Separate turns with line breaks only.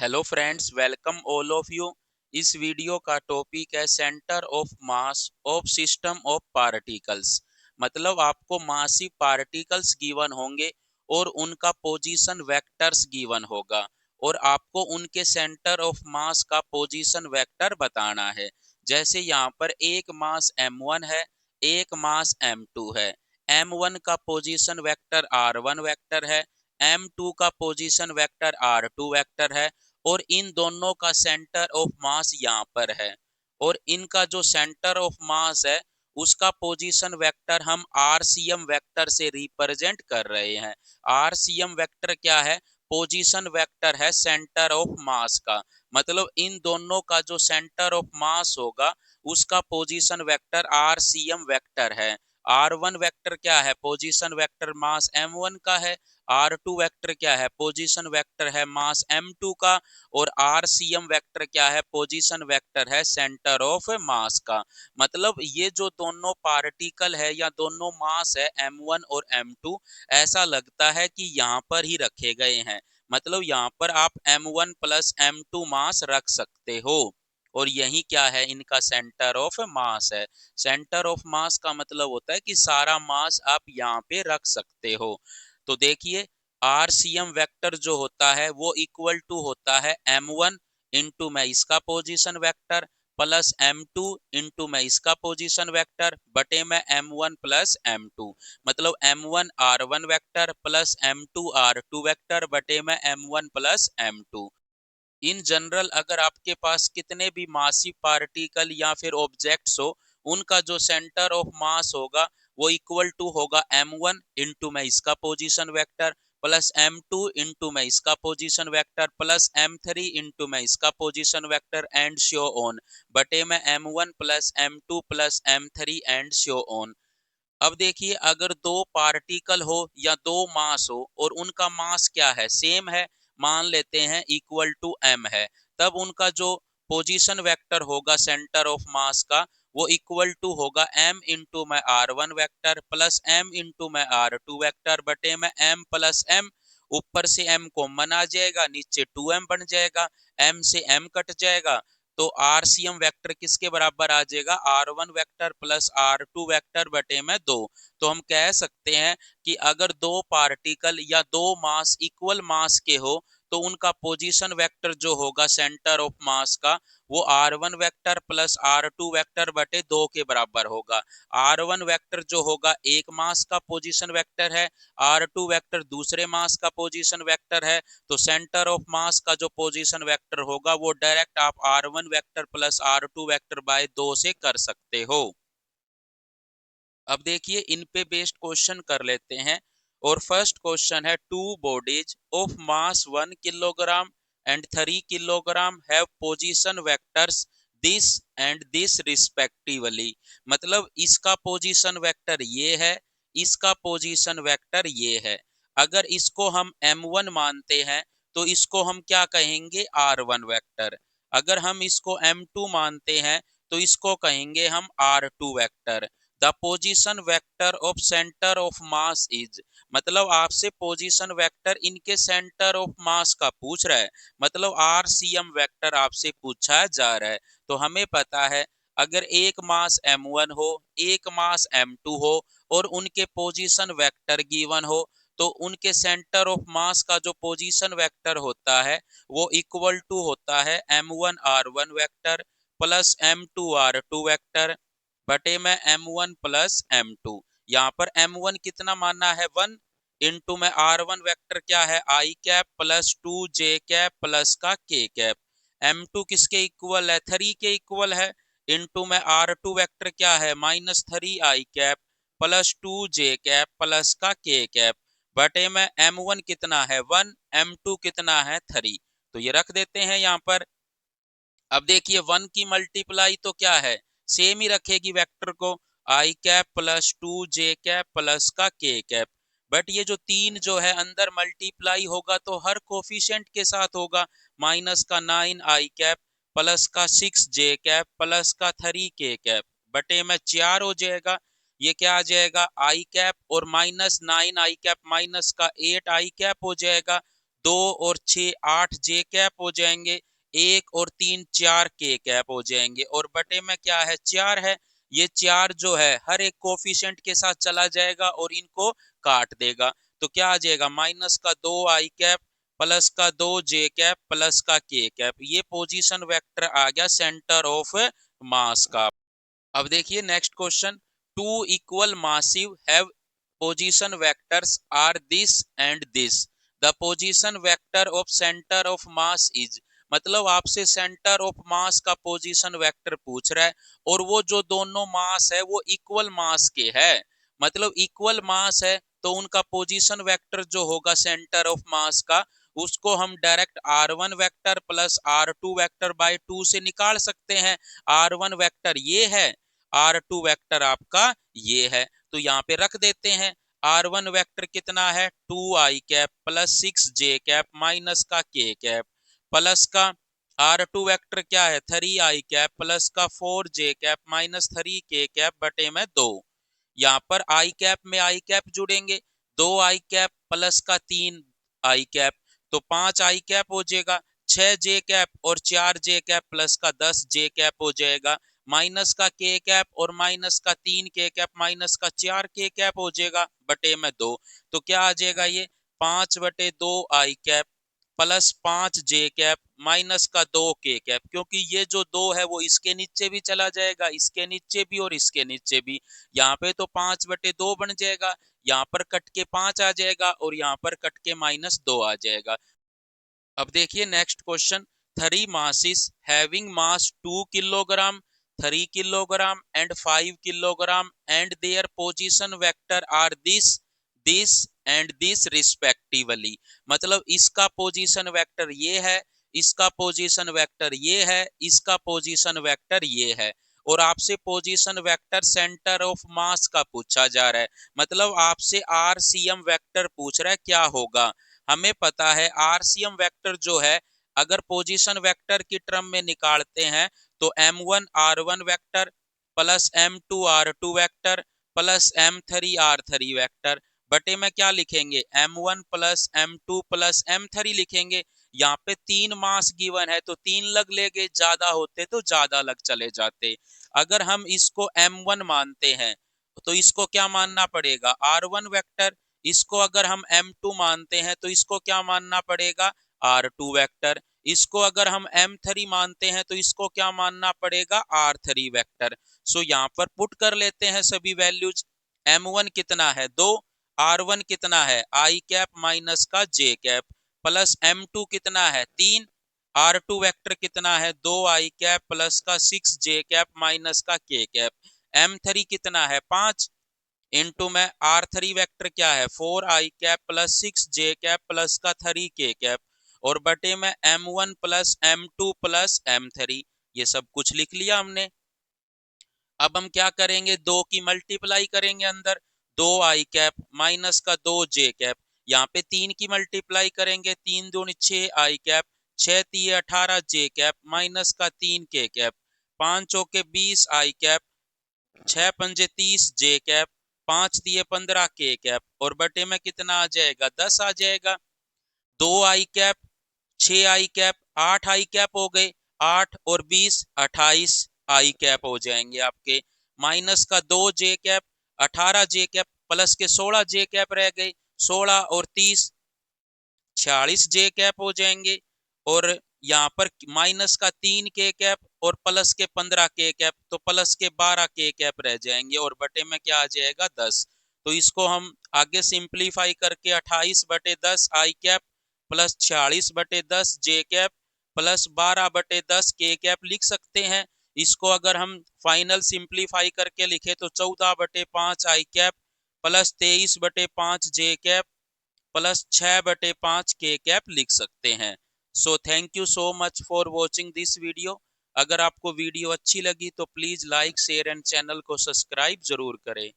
Hello friends, welcome all of you. इस video का topic है centre of mass of system of particles. मतलब आपको मासी पार्टिकल्स गिवन होंगे और उनका पोजीशन वेक्टर्स गिवन होगा और आपको उनके सेंटर ऑफ मास का पोजीशन वेक्टर बताना है। जैसे यहाँ पर एक मास m1 है, एक मास m2 है। m1 का पोजीशन वेक्टर r1 वेक्टर है, m2 का पोजीशन वेक्टर r2 वेक्टर है और इन दोनों का सेंटर ऑफ मास यहाँ पर है। और इनका जो सेंटर ऑफ मास है उसका पोजीशन वेक्टर हम आरसीएम वेक्टर से रिप्रेजेंट कर रहे हैं। आरसीएम वेक्टर क्या है? पोजीशन वेक्टर है सेंटर ऑफ मास का। मतलब इन दोनों का जो सेंटर ऑफ मास होगा उसका पोजीशन वेक्टर आरसीएम वेक्टर है। R1 वेक्टर क्या है? पोजीशन वेक्टर मास m1 का है। R2 वेक्टर क्या है? पोजीशन वेक्टर है मास m2 का। और RCM वेक्टर क्या है? पोजीशन वेक्टर है सेंटर ऑफ मास का। मतलब ये जो दोनों पार्टिकल है या दोनों मास है m1 और m2, ऐसा लगता है कि यहाँ पर ही रखे गए हैं। मतलब यहाँ पर आप m1 प्लस m2 मास रख सकते हो और यही क्या है? इनका सेंटर ऑफ मास है। सेंटर ऑफ मास का मतलब होता है कि सारा मास आप यहाँ पे रख सकते हो। तो देखिए, आरसीएम वेक्टर जो होता है वो इक्वल टू होता है m1 इंटू में इसका position vector plus m2 into में इसका पोजीशन वेक्टर बटे में m1 प्लस m2। मतलब m1 r1 vector plus m2 r2 vector बटे में m1 plus m2। In general अगर आपके पास कितने भी मासी पार्टिकल या फिर ऑब्जेक्ट्स हो, उनका जो सेंटर ऑफ मास होगा वो इक्वल टू होगा m1 इंटू में इसका position vector plus m2 into में इसका position vector plus m3 into में इसका position vector and show on बटे में m1 plus m2 plus m3 and show on. अब देखिए, अगर दो पार्टिकल हो या दो मास हो और उनका मास क्या है? सेम है, मान लेते हैं इक्वल टू m है, तब उनका जो पोजीशन वेक्टर होगा सेंटर ऑफ मास का वो इक्वल टू होगा m इंटू में r1 vector plus m into में r2 वेक्टर बटे में m प्लस m। ऊपर से m कॉमन आ जाएगा, नीचे 2m बन जाएगा, m से m कट जाएगा। तो आरसीएम वेक्टर किसके बराबर आ जाएगा? R1 vector plus R2 vector बटे में 2। तो हम कह सकते हैं कि अगर दो पार्टिकल या दो मास इक्वल मास के हो तो उनका पोजीशन वेक्टर जो होगा सेंटर ऑफ मास का वो R1 vector plus R2 vector बटे 2 के बराबर होगा। R1 वेक्टर जो होगा एक मास का पोजीशन वेक्टर है, R2 वेक्टर दूसरे मास का पोजीशन वेक्टर है। तो सेंटर ऑफ मास का जो पोजीशन वेक्टर होगा वो डायरेक्ट आप R1 vector plus R2 vector by 2 से कर सकते हो। अब देखिए, इन पे बेस्ड क्वेश्चन कर लेते हैं। और फर्स्ट क्वेश्चन है, two bodies of mass 1 kilogram and 3 kilogram have position vectors this and this respectively. मतलब इसका पोजीशन वेक्टर ये है, इसका पोजीशन वेक्टर ये है। अगर इसको हम m1 मानते हैं तो इसको हम क्या कहेंगे? r1 vector. अगर हम इसको m2 मानते हैं तो इसको कहेंगे हम r2 vector. The position vector of centre of mass is. मतलब आपसे पोजीशन वेक्टर इनके सेंटर ऑफ मास का पूछ रहा है। मतलब आरसीएम वेक्टर आपसे पूछा जा रहा है। तो हमें पता है, अगर एक मास m1 हो, एक मास m2 हो और उनके पोजीशन वेक्टर गिवन हो तो उनके सेंटर ऑफ मास का जो पोजीशन वेक्टर होता है वो इक्वल टू होता है m1 r1 vector plus m2 r2 vector बटे में m1 प्लस m2। यहाँ पर m1 कितना मानना है? 1 इंटू में r1 वेक्टर क्या है? I cap plus 2j cap plus का k कैप। m2 किसके इक्वल है? 3 के इक्वल है। इंटू में r2 वेक्टर क्या है? -3 i cap plus 2j cap plus का k कैप बटे में m1 कितना है? 1, m2 कितना है? 3। तो ये रख देते हैं यहाँ पर। अब देखिए, 1 की मल्टीप्लाई तो क्या है? सेम ही रखेगी वेक्टर को, i cap plus 2j cap plus का k कैप। बट ये जो 3 जो है अंदर मल्टीप्लाई होगा तो हर कोफिशिएंट के साथ होगा। माइनस का 9 आई कैप प्लस का 6j कैप प्लस का 3k कैप बटे में 4 हो जाएगा। ये क्या आ जाएगा? आई कैप और -9 आई कैप माइनस का 8 आई कैप हो जाएगा। 2 और 6 8 जे कैप हो जाएंगे, 1 और 3 4 के कैप हो जाएंगे, और बटे में क्या है 4 है। ये 4 जो है हर एक कोफिशिएंट के साथ चला जाएगा और इनको काट देगा। तो क्या आ जाएगा माइनस का 2 आई कैप प्लस का 2 जे कैप प्लस का के कैप। ये पोजीशन वेक्टर आ गया सेंटर ऑफ मास का। अब देखिए next question, two equal massive have position vectors are this and this, the position vector of centre of mass is. मतलब आपसे सेंटर ऑफ मास का पोजीशन वेक्टर पूछ रहा है और वो जो दोनों मास है वो इक्वल मास के है। मतलब इक्वल मास है तो उनका पोजीशन वेक्टर जो होगा सेंटर ऑफ मास का, उसको हम direct r1 vector plus r2 vector by 2 से निकाल सकते हैं। r1 वेक्टर ये है, r2 वेक्टर आपका ये है, तो यहाँ पे रख देते हैं। r1 वेक्टर कितना है 2i cap plus 6j cap minus का k कैप प्लस का r2 वेक्टर क्या है 3i कैप प्लस का 4j cap minus 3k cap बटे में 2। यहाँ पर आई कैप में आई कैप जुड़ेंगे, 2 आई कैप प्लस का 3 आई कैप, तो 5 आई कैप हो जाएगा, 6 जे कैप और 4 जे कैप प्लस का 10 जे कैप हो जाएगा, माइनस का के कैप और माइनस का 3 के कैप माइनस का 4 के कैप हो जाएगा बटे में 2। तो क्या आ जाएगा ये 5 बटे 2 आई कैप प्लस 5 जे कैप माइनस का 2 के कैप, क्योंकि ये जो 2 है वो इसके नीचे भी चला जाएगा, इसके नीचे भी और इसके नीचे भी। यहाँ पे तो 5 बटे 2 बन जाएगा, यहाँ पर कट के 5 आ जाएगा और यहाँ पर कट के -2 आ जाएगा। अब देखिए next question, 3 masses having mass 2 kilogram 3 kilogram and 5 kilogram and their position vector are this and this respectively. मतलब इसका पोजीशन वेक्टर ये है, इसका पोजीशन वेक्टर ये है, इसका पोजीशन वेक्टर ये है, और आपसे पोजीशन वेक्टर सेंटर ऑफ मास का पूछा जा रहा है। मतलब आपसे आरसीएम वेक्टर पूछ रहा है क्या होगा। हमें पता है आरसीएम वेक्टर जो है अगर पोजीशन वेक्टर की टर्म में निकालते हैं तो m1 r1 vector plus m2 r2 vector plus m3 r3 vector बटे में क्या लिखेंगे m1 plus m2 plus m3 लिखेंगे। यहाँ पे 3 मास गिवन है तो 3 लग लेंगे, ज्यादा होते तो ज्यादा लग चले जाते। अगर हम इसको m1 मानते हैं तो इसको क्या मानना पड़ेगा r1 वेक्टर, इसको अगर हम m2 मानते हैं तो इसको क्या मानना पड़ेगा r2 वेक्टर, इसको अगर हम m3 मानते हैं तो इसको क्या मानना पड़ेगा r3 वेक्टर। सो यहाँ पर पुट कर लेते हैं सभी वैल्यूज। m1 कितना है 2, r1 कितना है i कैप माइनस का j कैप प्लस m2 कितना है 3, r2 वेक्टर कितना है 2i कैप प्लस का 6j कैप माइनस का k कैप, m3 कितना है 5 इनटू में r3 वेक्टर क्या है 4i cap plus 6j cap plus का 3k कैप और बटे में m1 plus m2 plus m3। ये सब कुछ लिख लिया हमने। अब हम क्या करेंगे 2 की मल्टीप्लाई करेंगे अंदर, 2i कैप माइनस का 2j कैप, यहाँ पे 3 की मल्टीप्लाई करेंगे 3 दूनी 6i cap 6 3 18j cap minus का 3k कैप 5 चौके 20i कैप 6 पंजे 30j कैप 5 दिए 15k कैप और बटे में कितना आ जाएगा 10 आ जाएगा। 2i cap 6i cap 8i cap हो गए, 8 और 20 28 आई कैप हो जाएंगे आपके, माइनस का 2j cap 18j cap plus के 16j कैप रह गए, 16 और 30 46j कैप हो जाएंगे और यहाँ पर माइनस का 3k कैप और प्लस के 15k कैप तो प्लस के 12k कैप रह जाएंगे और बटे में क्या आ जाएगा 10। तो इसको हम आगे सिंप्लीफाई करके 28 बटे 10 आई कैप प्लस 46 बटे 10 जे कैप प्लस 12 बटे 10 के कैप लिख सकते हैं। इसको अगर हम फाइनल सिंप्लीफाई करके लिखे तो 14 बटे 5 आई कैप प्लस 23 बटे 5 जे कैप प्लस 6 बटे 5 के कैप लिख सकते हैं। So thank you so much for watching this video. अगर आपको वीडियो अच्छी लगी तो please like share and channel को सब्सक्राइब जरूर करें।